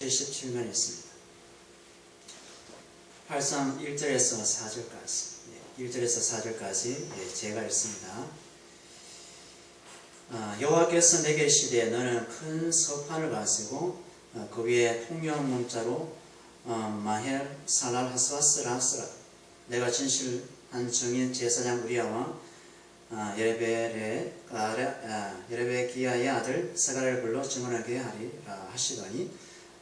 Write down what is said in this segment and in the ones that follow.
77면에 있습니다. 8장 1절에서 4절까지 1절에서 4절까지 제가 읽습니다. 여호와께서 내게 이르시되 너는 큰 서판을 가지고 그 위에 통용 문자로 마헬 살랄 하스바스라 쓰라. 내가 진실한 증인 제사장 우리아와 예레베기야의 아들 스가랴를 불러 증언하게 하리라 하시더니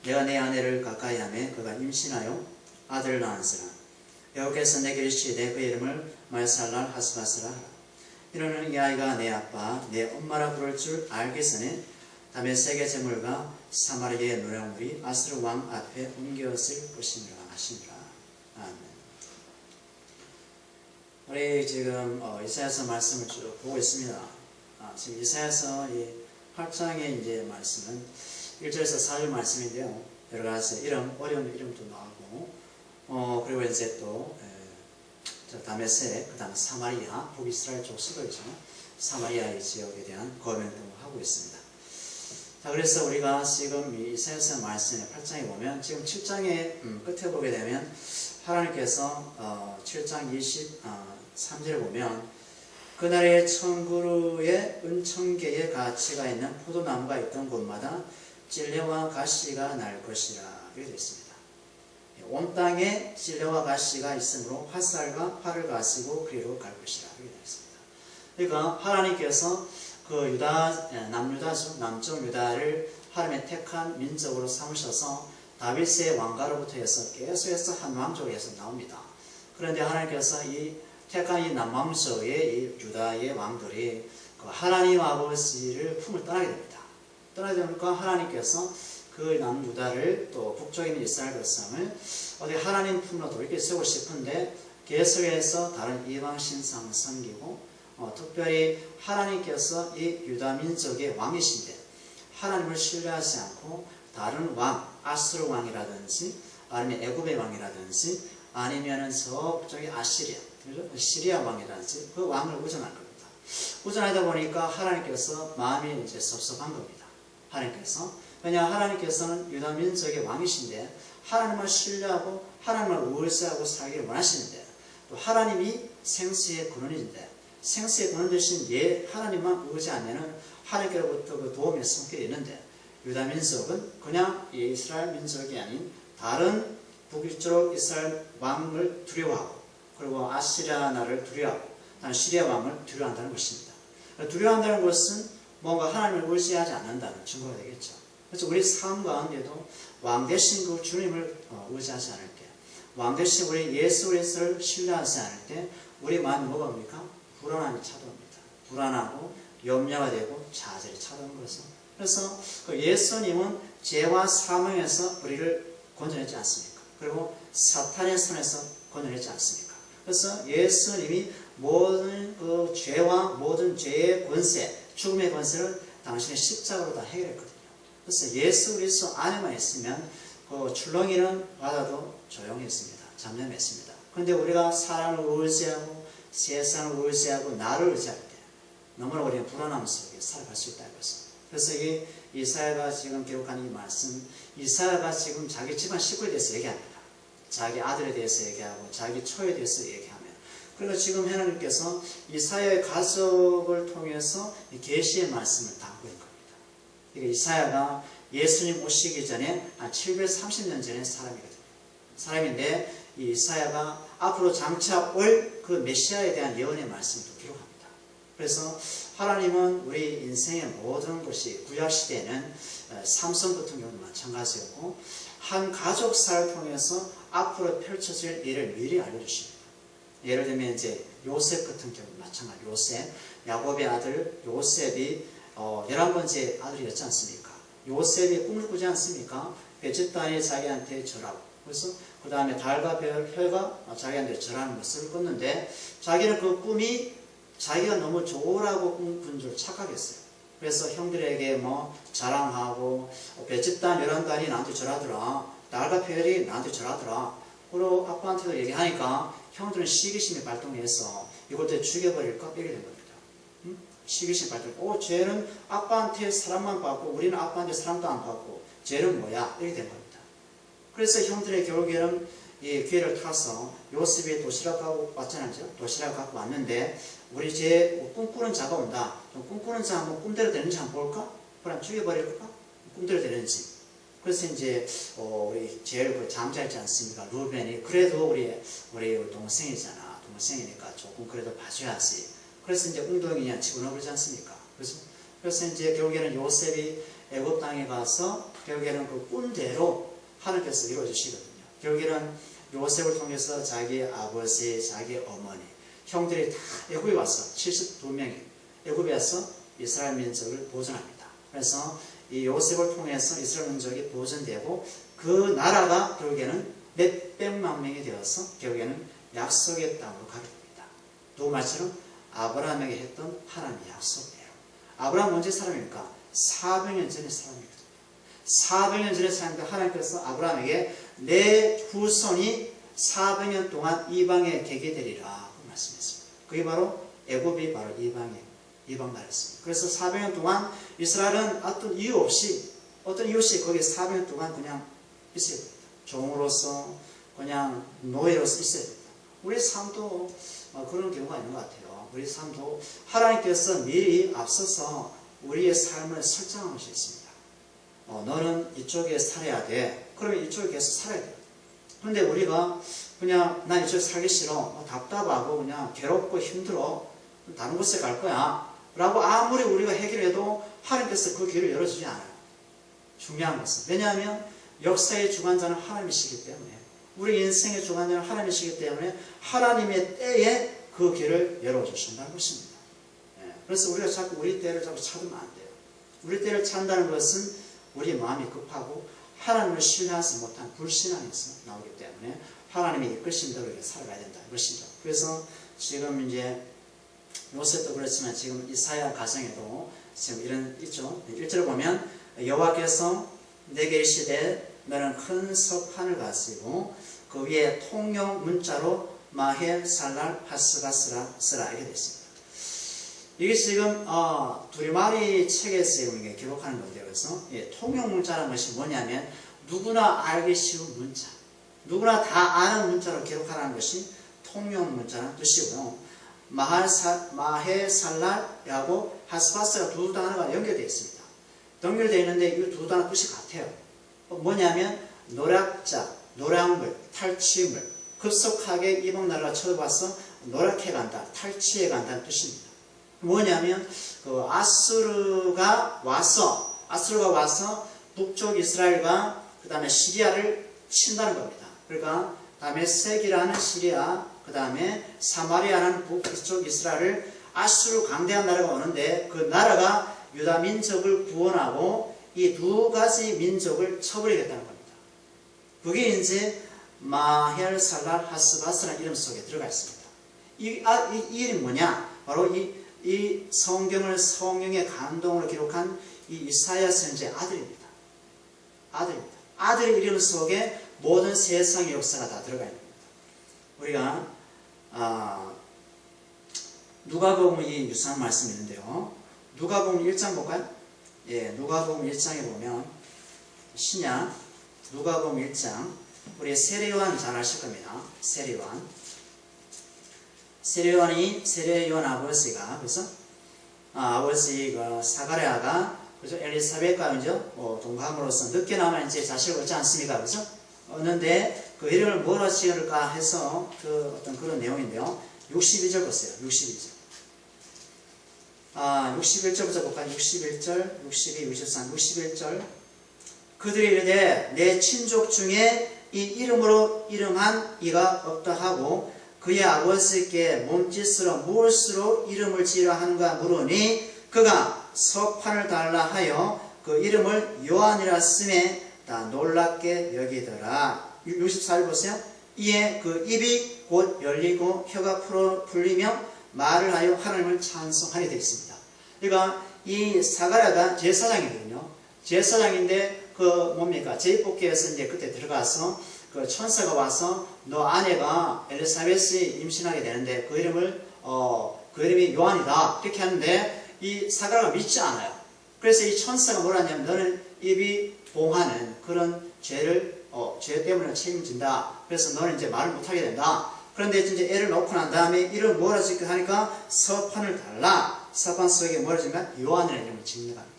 내가 내 아내를 가까이 하매 그가 임신하여 아들을 낳은지라. 여호와께서 내게 이르시되 그 이름을 마헬살랄 하스바스라 하라. 이러는 이 아이가 내 아빠 내 엄마라 부를 줄 알기 전에 다메섹의 제물과 사마리아의 노략물이 아스르 왕 앞에 옮겨졌을 것이니라 하시니라. 아멘. 우리 지금 이사야서 말씀을 쭉 보고 있습니다. 지금 이사야서 이 8장의 이제 말씀은 1절에서 4절 말씀인데요. 여러 가지 어려운 이름도 나오고 그리고 이제 또 다메섹, 그 다음에 사마리아, 북이스라엘 쪽 수도이죠. 사마리아의 지역에 대한 거명도 하고 있습니다. 자, 그래서 우리가 지금 이 이사야서 말씀의 8장에 보면 지금 7장의 끝에 보게 되면 하나님께서 7장 23절에 보면 그날의 천그루의 은천계의 가치가 있는 포도나무가 있던 곳마다 찔레와 가시가 날 것이라 이렇게 되어 있습니다. 온 땅에 찔레와 가시가 있으므로 화살과 활을 가지고 그리로 갈 것이라 이렇게 되어 있습니다. 그러니까 하나님께서 그 남유다죠. 남쪽 유다를 하나님의 택한 민족으로 삼으셔서 다윗의 왕가로부터 해서 계속해서 한 왕족에서 나옵니다. 그런데 하나님께서 이 택한 이 남왕족의 이 유다의 왕들이 그 하나님 아버지를 품을 떠나게 됩니다. 떠나게 되니까 하나님께서 그 남유다를 또 북쪽에 있는 이스라엘 백성을 어디 하나님 품으로 돌이켜 세우고 싶은데 계속해서 다른 이방 신상을 섬기고 특별히 하나님께서 이 유다 민족의 왕이신데 하나님을 신뢰하지 않고 다른 왕, 아수르 왕이라든지 아니면 애굽의 왕이라든지 아니면은 저쪽의 아시리아, 시리아 왕이라든지 그 왕을 의존할 겁니다. 의존하다 보니까 하나님께서 마음이 이제 섭섭한 겁니다. 하나님께서 왜냐 하나님께서는 유다 민족의 왕이신데 하나님을 신뢰하고 하나님을 의지하고 살기를 원하시는데 또 하나님이 생수의 근원인데 생수의 근원 되신 하나님만 의지하면은 하나님께로부터 그 도움의 손길이 있는데 유다 민족은 그냥 이스라엘 민족이 아닌 다른 북이쪽 이스라엘 왕을 두려워하고 그리고 아시리아 나라를 두려워하고 시리아 왕을 두려워한다는 것입니다. 두려워한다는 것은 뭔가 하나님을 의지하지 않는다는 증거가 되겠죠. 그래서 우리 삶 가운데도 왕 대신 그 주님을 의지하지 않을 때, 왕 대신 우리 예수 그리스도를 신뢰하지 않을 때 우리 마음이 뭐가 옵니까? 불안함이 찾아옵니다. 불안하고 염려가 되고 좌절이 찾아오는 것은. 그래서 그 예수님은 죄와 사망에서 우리를 건져내지 않습니까? 그리고 사탄의 손에서 건져내지 않습니까? 그래서 예수님이 모든 그 죄와 모든 죄의 권세, 죽음의 권세를 당신의 십자가로 다 해결했거든요. 그래서 예수 그리스도 안에만 있으면 그 출렁이는 바다도 조용히 있습니다. 잠잠했습니다. 그런데 우리가 사람을 의지하고 세상을 의지하고 나를 의지할 때 너무나 우리는 불안함 속에 살아갈 수 있다는 것입니다. 그래서 이 이사야가 지금 기록한 이 말씀, 이사야가 지금 자기 집안 식구에 대해서 얘기합니다. 자기 아들에 대해서 얘기하고 자기 처에 대해서 얘기하며 그리고 지금 하나님께서 이사야의 가족을 통해서 계시의 말씀을 담고 있는 겁니다. 그러니까 이사야가 예수님 오시기 전에 한 730년 전의 사람인데 이 이사야가 앞으로 장차 올 그 메시아에 대한 예언의 말씀도 기록합니다. 그래서 하나님은 우리 인생의 모든 것이 구약시대에는 삼손 같은 경우는 마찬가지였고 한 가족사를 통해서 앞으로 펼쳐질 일을 미리 알려주십니다. 예를 들면 이제 요셉 같은 경우 마찬가지. 요셉, 야곱의 아들 요셉이 11번째 아들이었지 않습니까? 요셉이 꿈을 꾸지 않습니까? 베짓단이 자기한테 절하고 그래서 그 다음에 달과 별가 자기한테 절하는 것을 꿨는데 자기는 그 꿈이 자기가 너무 좋으라고 꾼 줄 착각했어요. 그래서 형들에게 뭐 자랑하고 베짓단 11단이 나한테 절하더라. 달과 별이 나한테 절하더라. 그리고 아빠한테도 얘기하니까 형들은 시기심이 발동해서 이것도 죽여버릴까? 이렇게 된 겁니다. 시기심 발동. 쟤는 아빠한테 사랑만 받고 우리는 아빠한테 사랑도 안 받고 쟤는 뭐야? 이렇게 된 겁니다. 그래서 형들의 결국에는 이 기회를 타서 요셉이 도시락 갖고 왔잖아요. 도시락 갖고 왔는데 우리 제 꿈꾸는 자가 온다. 꿈꾸는 자 한번 꿈대로 되는지 한번 볼까? 그럼 죽여버릴까? 꿈대로 되는지. 그래서 이제 우리 제일 그 잠자있지 않습니까? 루벤이 그래도 우리 동생이잖아. 동생이니까 조금 그래도 봐줘야지. 그래서 이제 웅덩이 그냥 집어넣어버리지 않습니까? 그래서 이제 결국에는 요셉이 애굽 땅에 가서 결국에는 그 꿈대로 하나님께서 이루어 주시거든요. 결국에는 요셉을 통해서 자기 아버지, 자기 어머니, 형들이 다 애굽에 와서 72명이 애굽에 와서 이스라엘 민족을 보존합니다. 그래서 이 요셉을 통해서 이스라엘 민족이 보존되고 그 나라가 결국에는 몇백만 명이 되어서 결국에는 약속의 땅으로 가게 됩니다. 누구 말처럼 아브라함에게 했던 하나님의 약속이에요. 아브라함 언제 사람입니까? 400년 전의 사람입니다. 400년 전의 사람인데 하나님께서 아브라함에게 내 후손이 400년 동안 이방에 계게 되리라 그 말씀했습니다. 그게 바로 애굽이 바로 이방 나라였습니다. 그래서 400년 동안 이스라엘은 어떤 이유 없이 거기 400년 동안 그냥 있어야 됩니다. 종으로서 그냥 노예로서 있어야 됩니다. 우리 삶도 그런 경우가 있는 것 같아요. 우리 삶도 하나님께서 미리 앞서서 우리의 삶을 설정한 것이 있습니다. 너는 이쪽에 살아야 돼. 그러면 이쪽에 계속 살아야 돼. 그런데 우리가 그냥 난 이쪽에 살기 싫어. 답답하고 그냥 괴롭고 힘들어. 다른 곳에 갈 거야. 라고 아무리 우리가 해결해도 하나님께서 그 길을 열어주지 않아요. 중요한 것은. 왜냐하면 역사의 주관자는 하나님이시기 때문에 우리 인생의 주관자는 하나님이시기 때문에 하나님의 때에 그 길을 열어주신다는 것입니다. 그래서 우리가 자꾸 우리 때를 자꾸 찾으면 안 돼요. 우리 때를 찾는다는 것은 우리 마음이 급하고 하나님을 신뢰하지 못한 불신앙에서 나오기 때문에 하나님이 이끄신 대로 살아가야 된다는 것이죠. 그래서 지금 이제 요셉도 그렇지만 지금 이사야 가정에도 지금 이런 있죠. 1절을 보면 여호와께서 내게 이르시되 너는 큰 석판을 가지고 그 위에 통용 문자로 마헬 살랄 하스바스라 쓰라 이렇게 되어 있습니다. 이게 지금 두리마리 책에서 지금 기록하는 건데요. 그래서 통용 문자라는 것이 뭐냐면 누구나 알기 쉬운 문자, 누구나 다 아는 문자로 기록하라는 것이 통용 문자라는 뜻이고요. 마헬 살랄하고 하스바스가 두 단어가 연결되어 있습니다. 연결되어 있는데 이 두 단어 뜻이 같아요. 뭐냐면 노략자, 노략물, 탈취물, 급속하게 이방 나라가 쳐들어와서 노랗게 간다, 탈취해 간다는 뜻입니다. 뭐냐면 그 아수르가 와서 북쪽 이스라엘과 그 다음에 시리아를 친다는 겁니다. 그러니까 다메섹이라는 시리아, 그 다음에 사마리아라는 북쪽 이스라엘을 아수르 강대한 나라가 오는데 그 나라가 유다 민족을 구원하고 이 두 가지 민족을 쳐버리겠다는 겁니다. 그게 이제 마헬 살랄 하스바스라는 이름 속에 들어가 있습니다. 이 이름이 뭐냐? 바로 이 성경의 감동으로 기록한 이 이사야 선지의 아들입니다. 아들의 이름 속에 모든 세상의 역사가 다 들어가 있는 겁니다. 우리가 누가복음 이 유사한 말씀이 있는데요. 누가복음 1장 볼까요? 누가복음 1장에 보면 신약 누가복음 1장 우리 세례요한 잘 아실 겁니다. 세례요한 아버지가 그래서 아버지가 사가랴가 그죠? 엘리사벳과 그죠? 동감으로서 늦게나마 이제 자식을 얻지 않습니까? 그죠? 얻는데 그 이름을 뭐라 지을까 해서 그 어떤 그런 내용인데요. 62절 보세요. 61절부터 볼까요? 61절, 62, 63, 61절. 그들이 이르되 내 친족 중에 이 이름으로 이름한 이가 없다 하고 그의 아버지께 몸짓으로 무엇으로 이름을 지으라 하는가 물으니 그가 석판을 달라 하여 그 이름을 요한이라 쓰매 다 놀랍게 여기더라. 64절 보세요. 이에 그 입이 곧 열리고 혀가 풀리며 말을 하여 하나님을 찬송하게 되어 있습니다. 그러니까 이 사가랴가 제사장이거든요. 제사장인데 그 뭡니까? 제입복귀에서 이제 그때 들어가서 그 천사가 와서 너 아내가 엘리사벳이 임신하게 되는데 그 이름이 요한이다 이렇게 하는데 이 사가랴가 믿지 않아요. 그래서 이 천사가 뭐라 하냐면 너는 입이 봉하는 그런 죄 때문에 책임진다. 그래서 너는 이제 말을 못하게 된다. 그런데 이제 애를 놓고 난 다음에 이름 뭐라 짓게 하니까 서판을 달라. 서판 속에 뭐라 짓면 요한이라는 이름을 짓는 겁니다.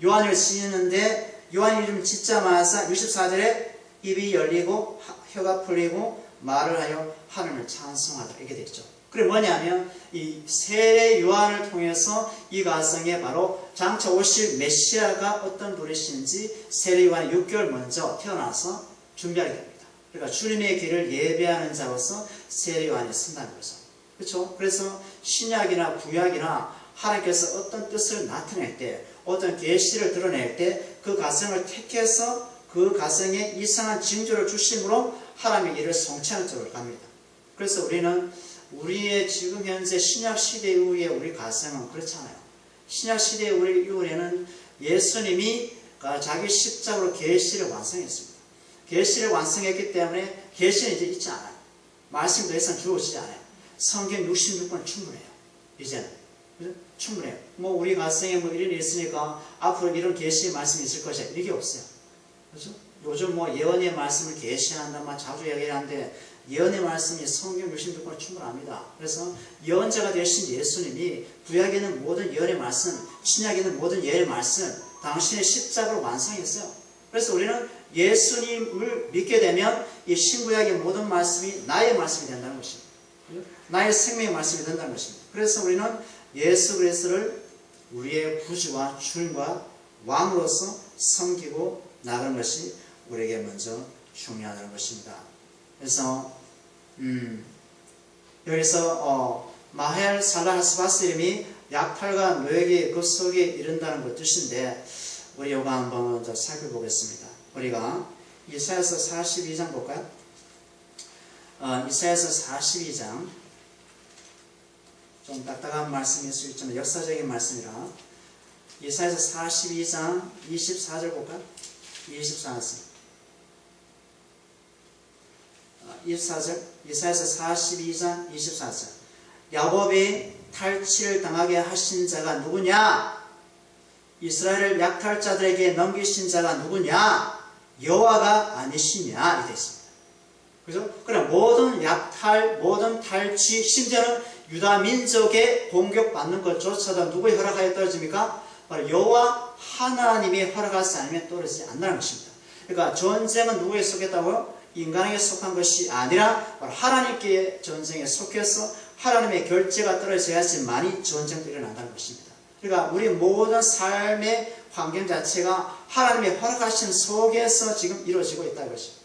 요한을 짓는데 요한 이름 짓자마자 64절에 입이 열리고 혀가 풀리고 말을 하여 하나님을 찬송하다 이렇게 되죠. 그게 뭐냐면 이 세례 요한을 통해서 이 가정에 바로 장차 오실 메시아가 어떤 분이신지 세례 요한이 6개월 먼저 태어나서 준비하게 됩니다. 그러니까 주님의 길을 예배하는 자로서 세례 요한이 쓴다는 거죠. 그렇죠? 그래서 신약이나 구약이나 하나님께서 어떤 뜻을 나타낼 때, 어떤 계시를 드러낼 때 그 가정을 택해서 그 가정에 이상한 징조를 주심으로 하나님의 일을 성취하는 쪽으로 갑니다. 그래서 우리는 우리의 지금 현재 신약 시대 이후에 우리 가정은 그렇잖아요. 신약 시대 우리 이후에는 예수님이 자기 십자가로 계시를 완성했습니다. 계시를 완성했기 때문에 계시는 이제 있지 않아요. 말씀이 더 이상 주어지지 않아요. 성경 66권 충분해요. 이제는. 그죠? 충분해요. 뭐 우리 가정에 뭐 이런 일이 있으니까 앞으로 이런 계시의 말씀이 있을 것이야. 이게 없어요. 그죠? 요즘 뭐 예언의 말씀을 계시한다 막 자주 얘기하는데 예언의 말씀이 성경 66권으로 충분합니다. 그래서 예언자가 되신 예수님이 구약에 있는 모든 예언의 말씀, 신약에 있는 모든 예언의 말씀 당신의 십자가로 완성했어요. 그래서 우리는 예수님을 믿게 되면 이 신구약의 모든 말씀이 나의 말씀이 된다는 것입니다. 나의 생명의 말씀이 된다는 것입니다. 그래서 우리는 예수 그리스도를 우리의 구주와 주님과 왕으로서 섬기고 나가는 것이 우리에게 먼저 중요하다는 것입니다. 그래서 여기서 마헬 살라하스바스 이름이 약탈과 노역이 그 속에 이른다는 그 뜻인데 우리 이거 한번 더 살펴보겠습니다. 우리가 이사야서 42장 볼까요? 이사야서 42장 좀 딱딱한 말씀일 수 있지만 역사적인 말씀이라 이사야서 42장 24절 볼까요? 24절 24절 이사야서 42장 24절 야곱이 탈취를 당하게 하신 자가 누구냐? 이스라엘을 약탈자들에게 넘기신 자가 누구냐? 여호와가 아니시냐? 이렇게 있습니다. 그죠? 그럼 모든 약탈, 모든 탈취, 심지어는 유다 민족의 공격받는 것조차도 누구의 허락하에 떨어집니까? 바로 여호와 하나님의 허락하지 않으면 떨어지지 않는다는 것입니다. 그러니까 전쟁은 누구에 속했다고요? 인간에게 속한 것이 아니라 바로 하나님께 전쟁에 속해서 하나님의 결제가 떨어져야지만이 전쟁도 일어난다는 것입니다. 그러니까 우리 모든 삶의 환경 자체가 하나님의 허락하신 속에서 지금 이루어지고 있다는 것입니다.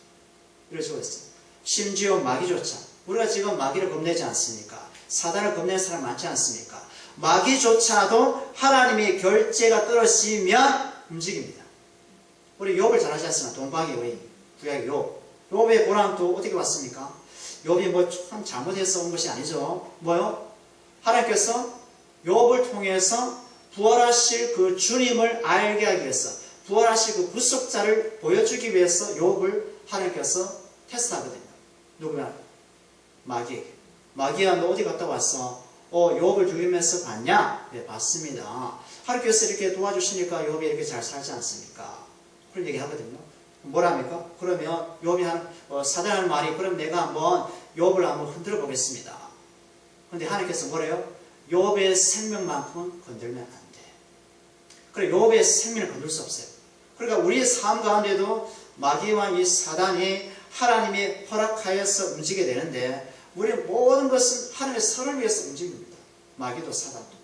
이루어지고 있어요. 심지어 마귀조차 우리가 지금 마귀를 겁내지 않습니까? 사단을 겁내는 사람 많지 않습니까? 마귀조차도 하나님의 결제가 떨어지면 움직입니다. 우리 욥을 잘 아시지 않습니까? 동방의 여인, 구약의 욥. 욥의 고난도 어떻게 왔습니까? 욥이 뭐 참 잘못해서 온 것이 아니죠. 뭐요? 하나님께서 욥을 통해서 부활하실 그 주님을 알게 하기 위해서 부활하실 그 구속자를 보여주기 위해서 욥을 하나님께서 테스트하거든요. 누구야? 마귀에게. 마귀야 너 어디 갔다 왔어? 욥을 죽이면서 봤냐? 네, 봤습니다. 하나님께서 이렇게 도와주시니까 욥이 이렇게 잘 살지 않습니까? 그런 얘기 하거든요. 뭐랍니까? 그러면 욥이 사단하는 말이 그럼 내가 한번 욥을 한번 흔들어 보겠습니다. 그런데 하나님께서 뭐래요? 욥의 생명만큼은 건들면 안 돼. 그래 욥의 생명을 건들 수 없어요. 그러니까 우리의 삶 가운데도 마귀와 이 사단이 하나님의 허락하여서 움직이게 되는데 우리의 모든 것은 하나님의 선을 위해서 움직입니다. 마귀도 사단도.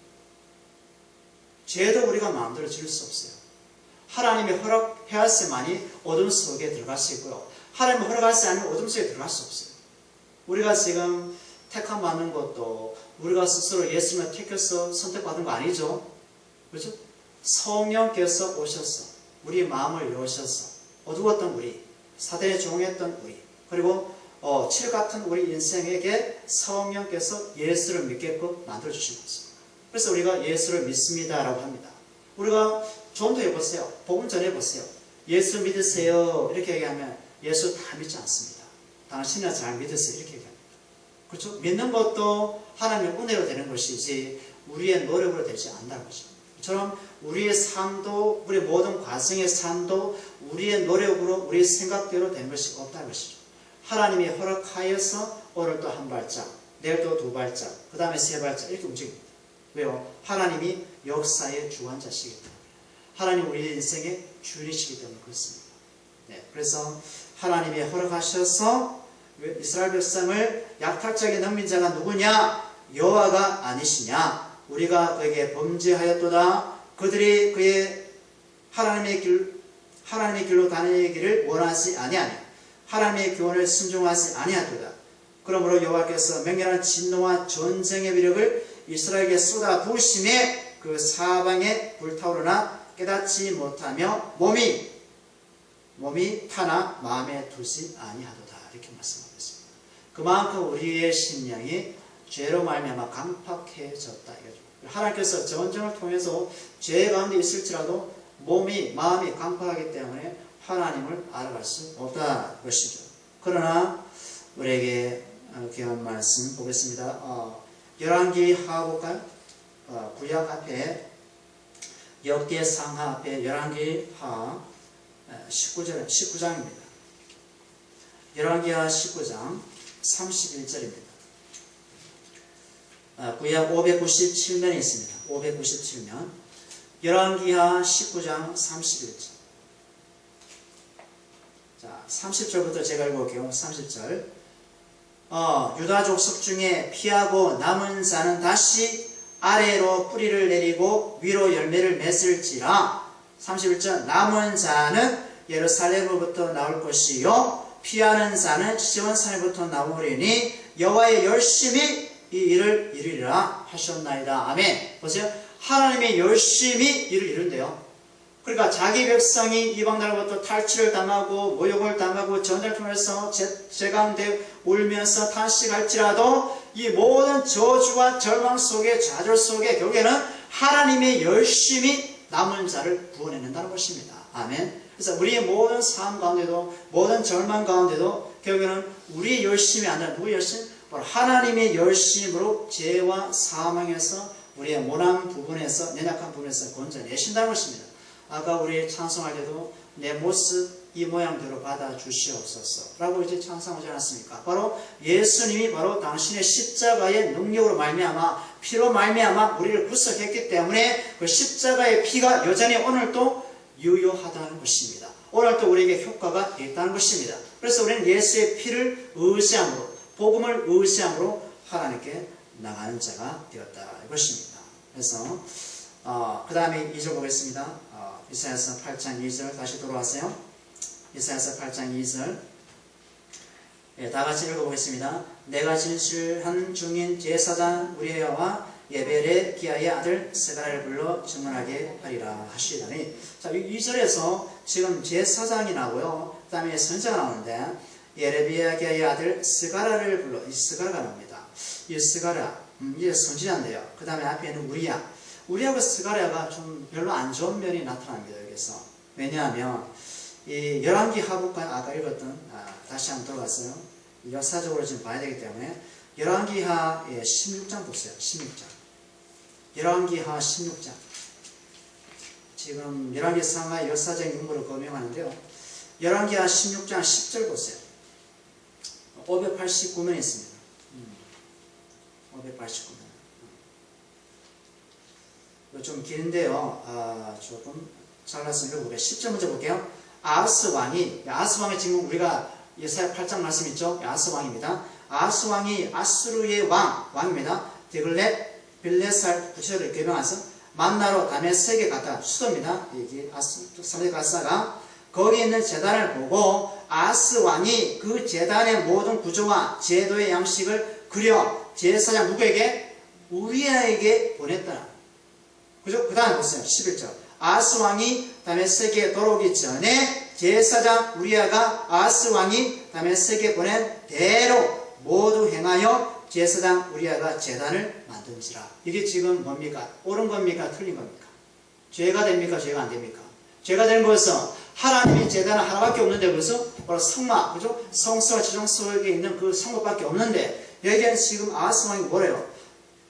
죄도 우리가 마음대로 지을 수 없어요. 하나님의 허락하였으만이 어둠 속에 들어갈 수 있고요. 하나님의 허락하지 않으면 어둠 속에 들어갈 수 없어요. 우리가 지금 택함 받는 것도 우리가 스스로 예수님을 택해서 선택받은 거 아니죠? 그렇죠? 성령께서 오셔서 우리 마음을 여셔서 어두웠던 우리, 사단에 종했던 우리, 그리고 칠 같은 우리 인생에게 성령께서 예수를 믿게끔 만들어주신 것입니다. 그래서 우리가 예수를 믿습니다라고 합니다. 우리가 전도해보세요. 복음 전해보세요. 예수 믿으세요. 이렇게 얘기하면 예수 다 믿지 않습니다. 당신은 잘 믿으세요. 이렇게 얘기합니다. 그렇죠? 믿는 것도 하나님의 은혜로 되는 것이지 우리의 노력으로 되지 않는다는 것입니다. 처럼 우리의 삶도, 우리 모든 과정의 삶도 우리의 노력으로, 우리의 생각대로 된 것이 없다는 것이죠. 하나님이 허락하여서 오늘 또 한 발짝, 내일 또 두 발짝, 그 다음에 세 발짝 이렇게 움직입니다. 왜요? 하나님이 역사의 주관자시기 때문에. 하나님 우리의 인생의 주인이시기 때문에 그렇습니다. 네, 그래서 하나님이 허락하셔서 이스라엘 백성을 약탈자에게 넘긴 자가 누구냐? 여호와가 아니시냐? 우리가 그에게 범죄하였도다. 그들이 그의 하나님의 길로 다니기를 원하지 아니하니 하나님의 교훈을 순종하지 아니하도다. 그러므로 여호와께서 맹렬한 진노와 전쟁의 위력을 이스라엘에게 쏟아 부으심에 그 사방에 불타오르나 깨닫지 못하며 몸이 타나 마음에 두지 아니하도다. 이렇게 말씀하고 있습니다. 그만큼 우리의 심령이 죄로 말미암아 강팍해졌다 이거죠. 하나님께서 전쟁을 통해서 죄 가운데 있을지라도 마음이 강팍하기 때문에 하나님을 알아갈 수 없다 것이죠. 그러나 우리에게 귀한 말씀 보겠습니다. 열왕기 하 볼까요? 구약 앞에 역대상하 앞에 열왕기 하 19장입니다. 열왕기 하 19장 31절입니다. 구약 597면에 있습니다. 597면 열왕기하 19장 31절. 자, 30절부터 제가 읽어볼게요. 30절. 유다 족속 중에 피하고 남은 자는 다시 아래로 뿌리를 내리고 위로 열매를 맺을지라. 31절. 남은 자는 예루살렘으로부터 나올 것이요 피하는 자는 시온산에부터 나오리니 여호와의 열심히 이 일을 이루리라 하셨나이다. 아멘. 보세요. 하나님의 열심히 일을 이룬대요. 그러니까 자기 백성이 이방 나라로부터 탈취를 당하고 모욕을 당하고 전쟁을 통해서 죄 가운데 울면서 탄식할지라도 이 모든 저주와 절망 속에 좌절 속에 결국에는 하나님의 열심히 남은 자를 구원해낸다는 것입니다. 아멘. 그래서 우리의 모든 삶 가운데도 모든 절망 가운데도 결국에는 우리의 열심이 아니라 누구의 열심? 바로 하나님의 열심으로 죄와 사망에서 우리의 모난 부분에서 연약한 부분에서 건져내신다는 것입니다. 아까 우리 찬송할 때도 내 모습 이 모양대로 받아주시옵소서 라고 이제 찬송하지 않았습니까? 바로 예수님이 바로 당신의 십자가의 능력으로 말미암아 피로 말미암아 우리를 구속했기 때문에 그 십자가의 피가 여전히 오늘도 유효하다는 것입니다. 오늘도 우리에게 효과가 있다는 것입니다. 그래서 우리는 예수의 피를 의지함으로 복음을 의지함으로 하나님께 나가는 자가 되었다 이것입니다. 그래서 그 다음에 2절 보겠습니다. 이사야서 8장 2절 다시 돌아와세요. 이사야서 8장 2절 다 같이 읽어보겠습니다. 내가 진술한 중인 제사장 우리야와 예벨의 기아의 아들 스가랴를 불러 증언하게 하리라 하시다니. 자, 2절에서 지금 제사장이 나오고요. 그 다음에 선지자가 나오는데 예레비야의 아들 스가랴를 불러. 이 스가랴가 나옵니다. 이 스가랴 이제 선지자인데요. 그 다음에 앞에 있는 우리야하고 스가랴가 좀 별로 안 좋은 면이 나타납니다. 여기서 왜냐하면 이 열왕기 하복과 아까 읽었던 다시 한번 들어갔어요. 역사적으로 지금 봐야 되기 때문에 열왕기하 16장 보세요. 16장 열왕기하 16장 지금 열왕기 상하의 역사적인 인물을 거명하는데요. 열왕기하 16장 10절 보세요. 589면에 있습니다. 589면 이거 좀 긴데요. 조금 잘라서 읽어볼게요. 10절 먼저 볼게요. 아하스 왕이 지금 우리가 예사야 8장 말씀 있죠? 아하스 왕입니다. 아하스 왕이 아수르의 왕입니다. 디글렛 빌레살 부처를 개명해서 만나러 다메섹에 갔다. 수도입니다. 여기 사메섹 갔다가 거기에 있는 제단을 보고 아하스 왕이 그 제단의 모든 구조와 제도의 양식을 그려 제사장 누구에게? 우리야에게 보냈다. 그죠? 그 다음에 보세요. 11절. 아하스 왕이 다메섹에 돌아오기 전에 제사장 우리야가 아하스 왕이 다메섹에 보낸 대로 모두 행하여 제사장 우리야가 제단을 만든지라. 이게 지금 뭡니까? 옳은 겁니까? 틀린 겁니까? 죄가 됩니까? 죄가 안 됩니까? 죄가 되는 것은 하나님의 제단은 하나밖에 없는데 그래서 바로 성막, 그죠? 성소와 지성 속에 있는 그 성막밖에 없는데 여기에는 지금 아하스 왕이 뭐래요?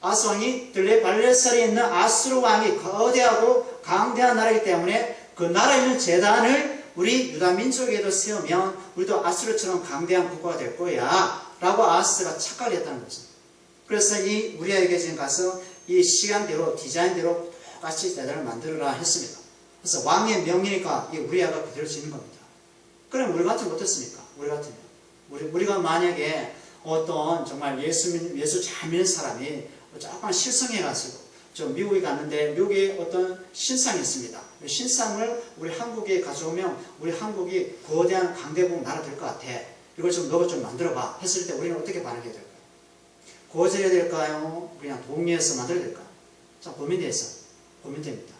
아스 왕이 들레발레살에 있는 아수르 왕이 거대하고 강대한 나라이기 때문에 그 나라에 있는 제단을 우리 유다 민족에도 세우면 우리도 아수르처럼 강대한 국가가 될 거야 라고 아하스가 착각을 했다는 거죠. 그래서 이 우리아에게 지금 가서 이 시간대로 디자인대로 똑같이 제단을 만들어라 했습니다. 그래서 왕의 명이니까 이 우리아가 그대로 지는 겁니다. 그럼 우리 같으면 어떻습니까? 우리 같으면 우리가 만약에 어떤 정말 예수 잘 믿는 사람이 조금 실성해가지고 저 미국에 갔는데 미국에 어떤 신상이 있습니다. 신상을 우리 한국에 가져오면 우리 한국이 거대한 강대국 나라 될 것 같아. 이걸 좀 너가 좀 만들어봐 했을 때 우리는 어떻게 반응해야 될까요? 거절해야 될까요? 그냥 동의해서 만들어야 될까요? 자, 고민됩니다.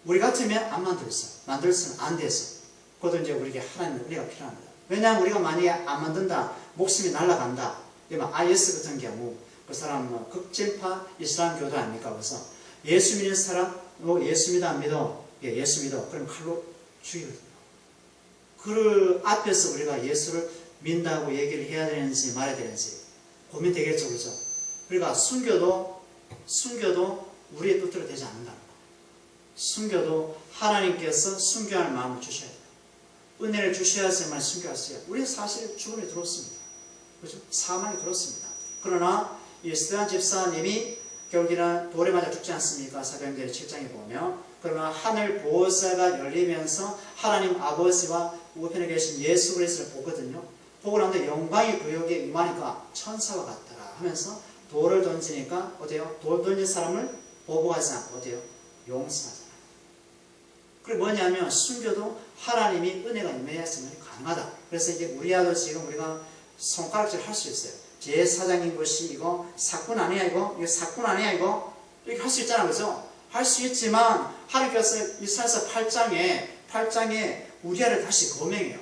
우리 같으면 안 만들었어요. 만들었으면 안 됐어. 그것도 이제 우리에게 하나님의 은혜가 필요합니다. 왜냐하면 우리가 만약에 안 만든다, 목숨이 날아간다. IS 같은 경우 그 사람은 극진파 이슬람 교도 아닙니까? 그래서 예수 믿는 사람, 예수 믿어 안 믿어? 예, 예수 믿어. 그럼 칼로 죽이거든요. 그 앞에서 우리가 예수를 믿는다고 얘기를 해야 되는지 말아야 되는지 고민되겠죠, 그렇죠? 그러니까 순교도 우리의 뜻대로 되지 않는다. 순교도 하나님께서 순교할 마음을 주셔야 돼요. 은혜를 주셔야지만 순교하세요. 우리는 사실 죽음이 들었습니다. 그렇죠? 사망이 들었습니다. 그러나 이 스테반 집사님이 결국에는 돌에 맞아 죽지 않습니까? 사도행전 7장에 보면. 그러나 하늘 보호사가 열리면서 하나님 아버지와 우편에 계신 예수 그리스도를 보거든요. 보고 나는데 영광이 그 여기에 임하니까 천사와 같더라 하면서 돌을 던지니까 어때요? 돌 던진 사람을 보복하지 않고 어때요? 용서하잖아요. 그리고 뭐냐면 순교도 하나님이 은혜가 임해야지만 가능하다. 그래서 이제 우리야도 지금 우리가 손가락질 할 수 있어요. 제사장인 것이 이거 사건 아니야 이거 사건 아니야 이거 이렇게 할 수 있잖아, 그죠? 할 수 있지만 하나님께서 이사야서 8장에 우리야를 다시 거명해요.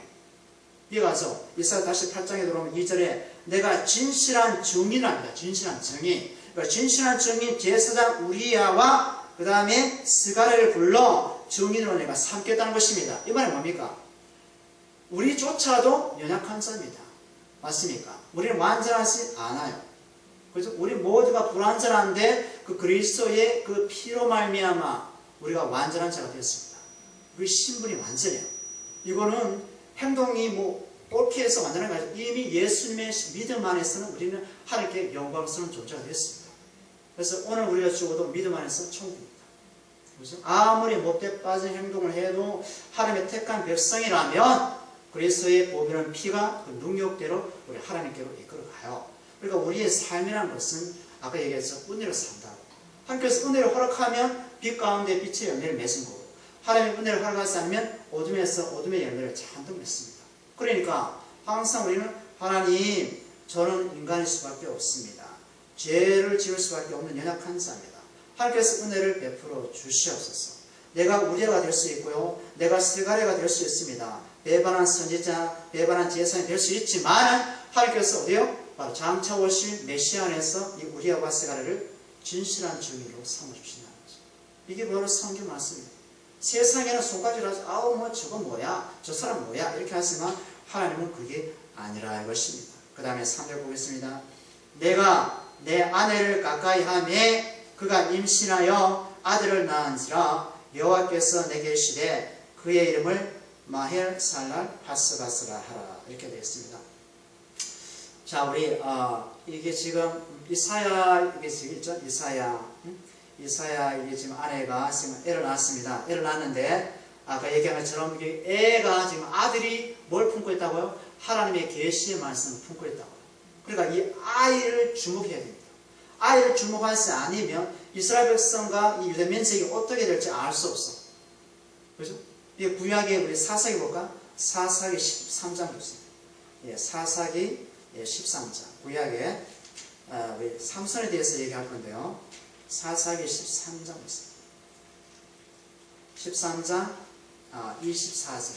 이해가죠? 이사야 다시 8장에 들어오면 2절에 내가 진실한 증인이랍니다. 진실한 증인. 그러니까 진실한 증인 제사장 우리야와 그 다음에 스가랴를 불러 증인으로 내가 삼겠다는 것입니다. 이 말은 뭡니까? 우리조차도 연약한 자입니다. 맞습니까? 우리는 완전하지 않아요. 그래서 우리 모두가 불완전한데 그 그리스도의 그 피로 말미암아 우리가 완전한 자가 되었습니다. 우리 신분이 완전해요. 이거는 행동이 옳게 해서 완전한 게 아니라 이미 예수님의 믿음 안에서는 우리는 하나님께 영광스러운 존재가 되었습니다. 그래서 오늘 우리가 죽어도 믿음 안에서 천국입니다. 그렇죠? 아무리 못돼 빠진 행동을 해도 하나님의 택한 백성이라면 그리스도의 보배는 피가 그 능력대로 우리 하나님께로 이끌어가요. 그러니까 우리의 삶이라는 것은 아까 얘기했죠. 은혜로 산다고. 하나님께서 은혜를 허락하면 빛 가운데 빛의 열매를 맺은 거고 하나님의 은혜를 허락하지 않으면 어둠에서 어둠의 열매를 잔뜩 맺습니다. 그러니까 항상 우리는 하나님 저는 인간일 수밖에 없습니다. 죄를 지을 수밖에 없는 연약한 자입니다. 하나님께서 은혜를 베풀어 주시옵소서. 내가 우리아가 될 수 있고요. 내가 스가랴가 될 수 있습니다. 배반한 선지자, 배반한 제사장이 될 수 있지만 하나님께서 어디요? 바로 장차 오실 메시아 안에서 이 우리아와 스가랴를 진실한 증인으로 삼아주신다는 거죠. 이게 바로 성경 말씀입니다. 세상에는 손가락질 하죠. 아우 저거 뭐야? 저 사람 뭐야? 이렇게 하지만 하나님은 그게 아니라 이것입니다. 그 다음에 3절 보겠습니다. 내가 내 아내를 가까이 하매 그가 임신하여 아들을 낳은지라 여호와께서 내게 이르시되 그의 이름을 마헬살랄 바스바스라 하라. 이렇게 되어 있습니다. 자, 우리 이게 지금 이사야 이게 지금 있죠? 이사야 이게 지금 아내가 지금 애를 낳았습니다. 애를 낳았는데 아까 얘기한 것처럼 애가 지금 아들이 뭘 품고 있다고요? 하나님의 계시의 말씀을 품고 있다고요. 그러니까 이 아이를 주목해야 됩니다. 아이를 주목하지 않으면 이스라엘 백성과 이 유대 민족이 어떻게 될지 알 수 없어. 그죠? 이 구약에 우리 사사기 볼까? 사사기 13장 보겠습니다. 예, 사사기 13장. 구약에 우리 삼손에 대해서 얘기할 건데요. 사사기 13장 보겠습니다. 13장 24절.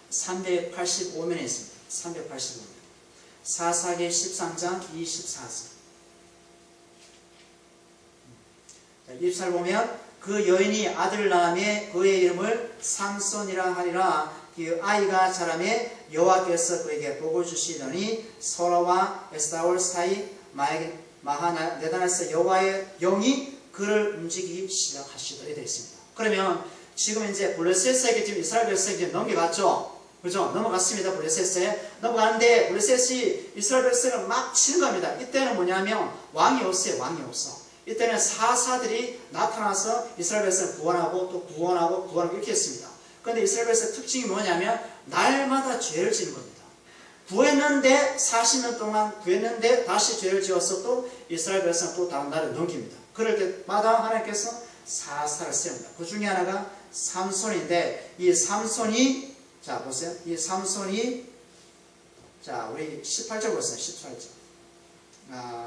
385면에 있습니다. 385면. 사사기 13장 24절. 24절 보면 그 여인이 아들을 낳으며 그의 이름을 삼손이라 하리라. 그 아이가 자라매 여호와께서 그에게 복을 주시더니 소라와 에스타올 사이 마하네단에서 여호와의 영이 그를 움직이기 시작하시더라 되어 있습니다. 그러면 지금 이제 블레셋에게 지금 이스라엘 백성이 넘겨갔죠. 그죠? 넘어갔습니다. 블레셋에 넘어가는데 블레셋이 이스라엘 백성을 막 치는 겁니다. 이때는 뭐냐면 왕이 없어요. 왕이 없어. 이때는 사사들이 나타나서 이스라엘 백성을 구원하고 또 구원하고 이렇게 했습니다. 그런데 이스라엘 백성의 특징이 뭐냐면 날마다 죄를 지는 겁니다. 구했는데 40년 동안 구했는데 다시 죄를 지어서 또 이스라엘 백성을 또 다른 나라에 넘깁니다. 그럴 때마다 하나님께서 사사를 세웁니다. 그 중에 하나가 삼손인데 이 삼손이 자 보세요. 이 삼손이 자 우리 18절 보세요. 18절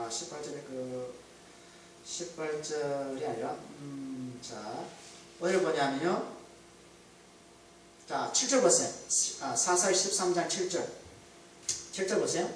18절에 18절이 아니라 자 어디를 보냐면요. 자 7절 보세요. 사사기 13장 7절 보세요.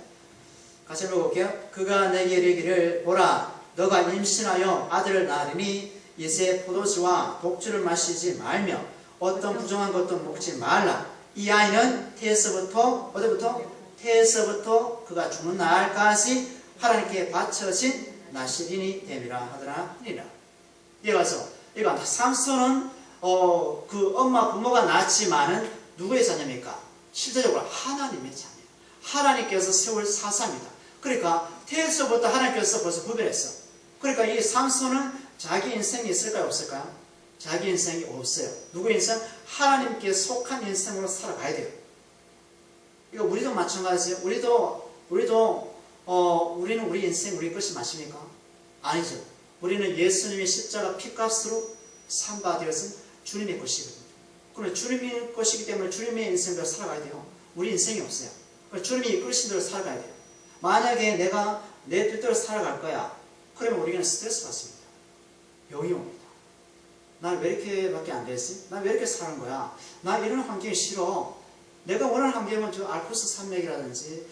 같이 읽어볼게요. 그가 내게 이르기를 보라 너가 임신하여 아들을 낳으리니 이새 포도주와 독주를 마시지 말며 어떤 부정한 것도 먹지 말라. 이 아이는 태에서부터 어디부터? 태에서부터 그가 죽는 날까지 하나님께 바쳐진 나시린이 됨이라 하더라 하니라. 이어가서 이거 삼손은 그 엄마 부모가 낳았지만은 누구의 자녀입니까? 실제적으로 하나님의 자녀. 하나님께서 세울 사사입니다. 그러니까 태에서부터 하나님께서 벌써 구별했어. 그러니까 이 삼손은 자기 인생이 있을까요? 없을까요? 자기 인생이 없어요. 누구의 인생? 하나님께 속한 인생으로 살아가야 돼요. 이거 우리도 마찬가지예요. 우리는 우리 인생 우리 것이 맞습니까? 아니죠. 우리는 예수님의 십자가 피값으로 산바되어서 주님의 것이거든요. 그러면 주님의 것이기 때문에 주님의 인생대로 살아가야 돼요. 우리 인생이 없어요. 주님이 이끌으신 대로 살아가야 돼요. 만약에 내가 내 뜻대로 살아갈 거야. 그러면 우리는 스트레스 받습니다. 병이 옵니다. 난 왜 이렇게밖에 안 됐지? 난 왜 이렇게 사는 거야? 나 이런 환경이 싫어. 내가 원하는 환경은 저 알프스 산맥이라든지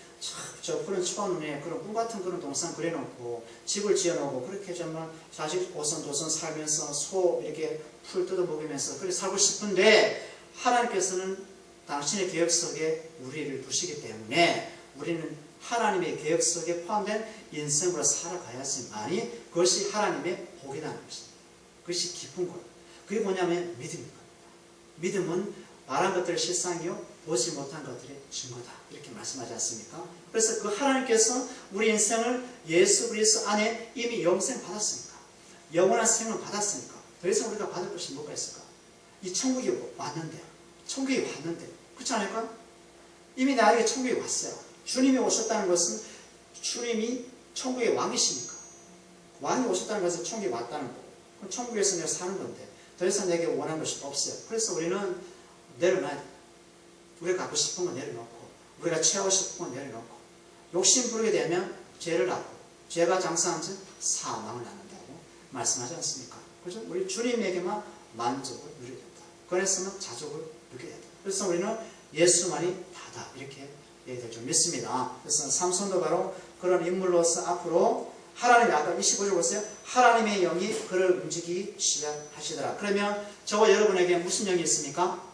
저 그런 추운에 그런 꿈 같은 그런 동산 그려놓고 집을 지어놓고 그렇게 정말 자식 오선도선 살면서 소 이렇게 풀 뜯어 먹으면서 그렇게 살고 싶은데 하나님께서는 당신의 계획 속에 우리를 두시기 때문에 우리는 하나님의 계획 속에 포함된 인생으로 살아가야지만이 그것이 하나님의 복이라는 것입니다. 그것이 기쁜 거예요. 그게 뭐냐면 믿음입니다. 믿음은 말한 것들의 실상이요 보지 못한 것들의 증거다. 이렇게 말씀하지 않습니까? 그래서 그 하나님께서 우리 인생을 예수 그리스도 안에 이미 영생 받았으니까 영원한 생을 받았으니까 더 이상 우리가 받을 것이 뭐가 있을까? 이 천국이 왔는데 그렇지 않을까? 이미 나에게 천국이 왔어요. 주님이 오셨다는 것은 주님이 천국의 왕이시니까 왕이 오셨다는 것은 천국이 왔다는 거고 그럼 천국에서 내가 사는 건데 더 이상 내게 원하는 것이 없어요. 그래서 우리는 내려놔야 돼요. 우리가 갖고 싶은 거 내려놓고 우리가 취하고 싶은 거 내려놓고 욕심 부리게 되면 죄를 낳고 죄가 장사한 즉 사망을 낳는다고 말씀하지 않습니까? 그래서 우리 주님에게만 만족을 누리게 된다. 그래서는 자족을 누리게 된다. 그래서 우리는 예수만이 다다 이렇게 얘기를 좀 믿습니다. 그래서 삼손도 바로 그런 인물로서 앞으로 하나님이 아까 25절 보세요. 하나님의 영이 그를 움직이기 시작하시더라. 그러면 저와 여러분에게 무슨 영이 있습니까?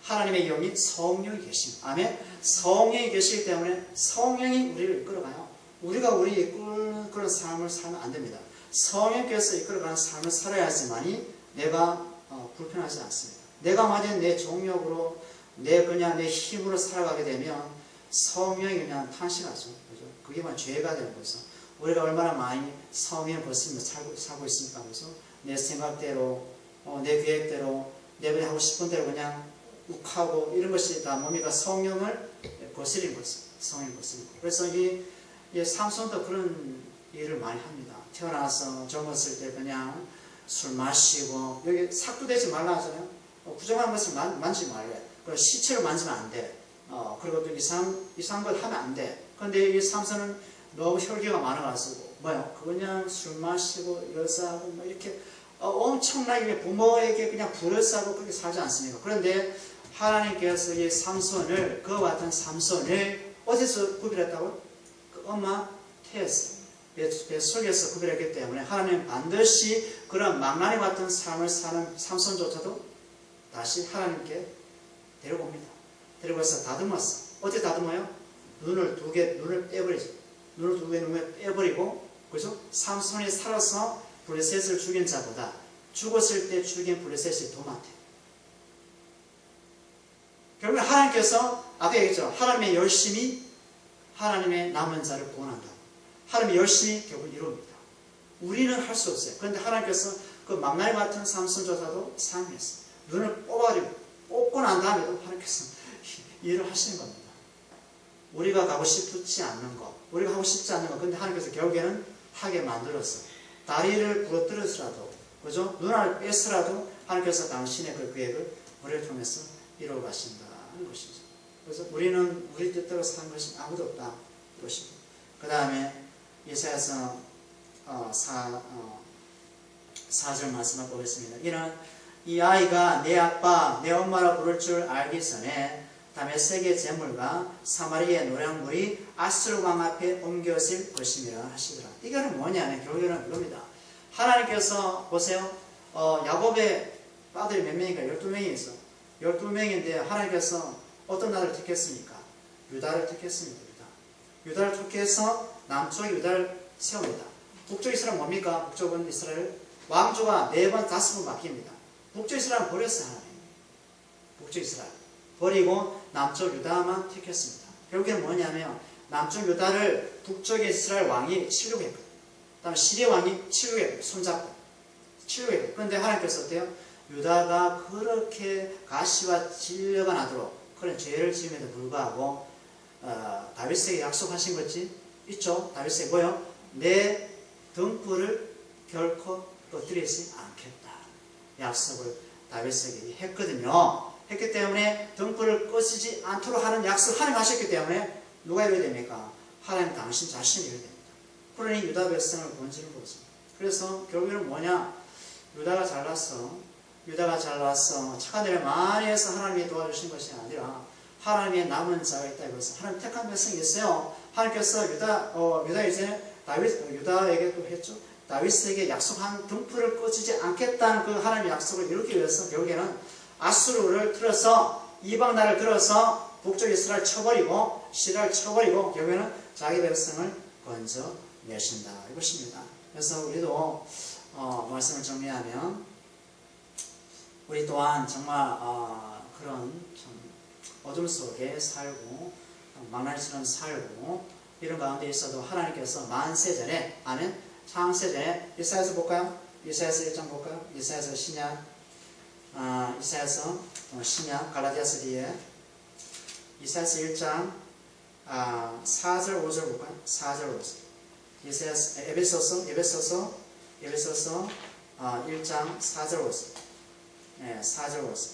하나님의 영이 성령이 계십니다. 아멘. 성령이 계시기 때문에 성령이 우리를 이끌어가요. 우리가 우리 이끌는 그런 삶을 살면 안 됩니다. 성령께서 이끌어가는 삶을 살아야지만이 내가 불편하지 않습니다. 내가 만약 내 종력으로 내 힘으로 살아가게 되면 성령이 그냥 탄식하죠. 그죠? 그게만 죄가 되는 거죠. 우리가 얼마나 많이 성령 벗으면서 살고 있습니까? 그래서 내 생각대로, 내 계획대로, 내가 하고 싶은 대로 그냥 욱하고 이런 것이 다 뭡니까? 성령을 거스린 것이죠. 성령을 거스린 것. 그래서 이 삼손도 그런 일을 많이 합니다. 태어나서 젊었을 때 그냥 술 마시고, 여기 삭도되지 말라 하잖아요. 부정한 것을 만지지 말래. 그리고 시체를 만지면 안 돼. 그리고 또 이상한 걸 하면 안 돼. 그런데 이 삼손은 너무 혈기가 많아가지고, 그냥 술 마시고, 여자하고, 이렇게, 엄청나게 부모에게 그냥 불을 싸고 그렇게 살지 않습니까? 그런데 하나님께서 이 삼손을, 그와 같은 삼손을 어디서 구별했다고요? 그 엄마 태에서, 뱃속에서 구별했기 때문에 하나님은 반드시 그런 망나니 같은 삶을 사는 삼손조차도 다시 하나님께 데려옵니다. 데려가서 다듬었어. 어떻게 다듬어요? 눈을 두 개 빼버리죠. 눈을 두 개 빼버리고, 그죠? 삼손이 살아서 블레셋을 죽인 자보다 죽었을 때 죽인 블레셋이 더 많대요. 결국 하나님께서 아까 얘기했죠. 하나님의 열심이 하나님의 남은 자를 구원한다. 하나님의 열심이 결국 이룹니다. 우리는 할 수 없어요. 그런데 하나님께서 그 망나니 같은 삼손조차도 사용했어요. 눈을 뽑고 난 다음에도 하나님께서 일을 하시는 겁니다. 우리가 가고 싶지 않는 것, 우리가 하고 싶지 않는 것, 근데 하나님께서 결국에는 하게 만들었어. 다리를 부러뜨려서라도, 그죠? 눈알 뺐으라도 하나님께서 당신의 그 계획을 우리를 통해서 이루어 가신다는 것이죠. 그래서 우리는 우리 뜻대로 사는 것이 아무도 없다. 이것입니다. 그 다음에 이사야서 4절 말씀을 보겠습니다. 이는 이 아이가 내 아빠, 내 엄마라 부를 줄 알기 전에 다메섹의 제물과 사마리아의 노량물이 아수르 왕 앞에 옮겨질 것임이라 하시더라. 이거는 뭐냐면 결국에는 이겁니다. 하나님께서 보세요. 야곱의 아들이 몇 명인가? 12명이 있어. 12명인데 하나님께서 어떤 나라를 택했습니까? 유다를 택했습니다. 유다를 택해서 남쪽 유다를 세웁니다. 북쪽 이스라엘 뭡니까? 북쪽은 이스라엘 왕조가 4번, 5번 바뀝니다. 북쪽 이스라엘 버렸어요. 하나님. 북쪽 이스라엘 버리고 남쪽 유다만 택했습니다. 결국에는 뭐냐면 남쪽 유다를 북쪽의 이스라엘 왕이 치려고 했거든요. 그 다음에 시리아 왕이 치려고 했거든요. 손잡고 치려고 했거든요. 그런데 하나님께서 어때요? 유다가 그렇게 가시와 진려가 나도록 그런 죄를 지음에도 불구하고 다윗에게 약속하신 것이 있죠. 다윗에게 뭐요? 내 등불을 결코 꺼뜨리지 않겠다. 약속을 다윗에게 했거든요. 했기 때문에 등불을 꺼지지 않도록 하는 약속을 하나님 하셨기 때문에 누가 이뤄야 됩니까? 하나님 당신 자신이 이뤄야 됩니다. 그러니 유다 백성을 본질을 보죠. 그래서 결국에는 뭐냐? 유다가 잘났어. 착한 일을 많이 해서 하나님이 도와주신 것이 아니라 하나님의 남은 자가 있다 이것은 하나님 택한 백성이 있어요. 하나님께서 유다 이제 유다에게 또 했죠. 다윗에게 약속한 등불을 꺼지지 않겠다는 그 하나님의 약속을 이루기 위해서 결국에는 아수르를 틀어서 이방 나라를 들어서 북쪽 이스라엘 쳐버리고 시리아를 쳐버리고 결국에는 자기 백성을 건져내신다 이것입니다. 그래서 우리도 말씀을 정리하면 우리 또한 정말 그런 참 어둠 속에 살고 망나니처럼 살고 이런 가운데 있어도 하나님께서 만세전에 아멘 창세전에 이사야서 볼까요? 이사야서 1장 볼까요? 이사야서 신약 이사야서 신약 갈라디아서 뒤에 이사야서 1장 4절 5절 볼까요? 4절 5절 이사야서 에베소서 1장 4절 5절 네, 4절 5절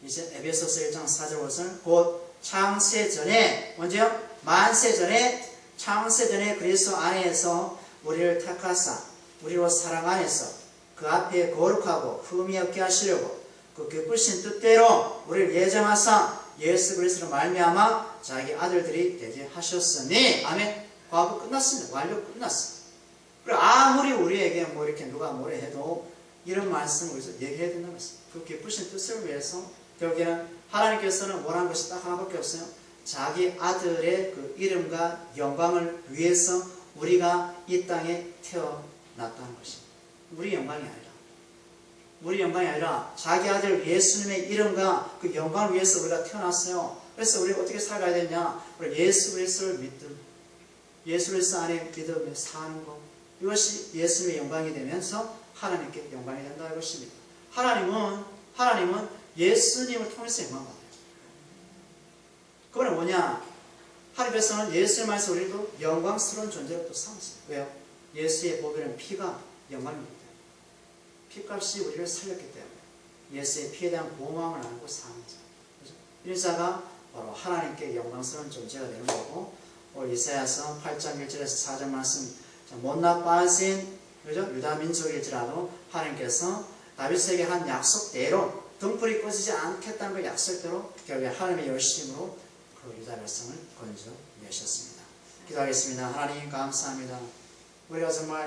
이제 에베소서 1장 4절 5절 곧 창세전에 먼저요? 만세전에 창세전에 그리스도 안에서 우리를 택하사 우리로 사랑 안에서 그 앞에 거룩하고 흠이 없게 하시려고 그 기쁘신 뜻대로 우리를 예정하사 예수 그리스도로 말미암아 자기 아들들이 되게 하셨으니 아멘. 과거 끝났습니다. 완료 끝났어. 그리고 아무리 우리에게 뭐 이렇게 누가 뭐래 해도 이런 말씀을 우리서 얘기해야 된다는 것입니다. 그 기쁘신 뜻을 위해서 결국에는 하나님께서는 원하는 것이 딱 하나밖에 없어요. 자기 아들의 그 이름과 영광을 위해서 우리가 이 땅에 태어났다는 것입니다. 우리 영광이 아니라 자기 아들 예수님의 이름과 그 영광을 위해서 우리가 태어났어요. 그래서 우리가 어떻게 살아가야 되냐? 우리 예수 그리스도를 믿음, 예수 그리스도 안에 믿음에 사는 것 이것이 예수님의 영광이 되면서 하나님께 영광이 된다 이것입니다. 하나님은 예수님을 통해서 영광 받아요. 그건 뭐냐? 하나님께서는 예수님 안에서 우리도 영광스러운 존재로 또 삼으세요. 왜요? 예수의 보배는 피가 영광입니다. 피값이 우리를 살렸기 때문에 예수의 피에 대한 고마움을 알고 사는 자. 이런 자가 바로 하나님께 영광스러운 존재가 되는 거고 오늘 이사야서 8장 1절에서 4절 말씀 못나 빠진 그죠? 유다 민족일지라도 하나님께서 다윗에게 한 약속대로 등불이 꺼지지 않겠다는 그 약속대로 결국에 하나님의 열심으로 그 유다 백성을 건져내셨습니다. 기도하겠습니다. 하나님 감사합니다. 우리가 정말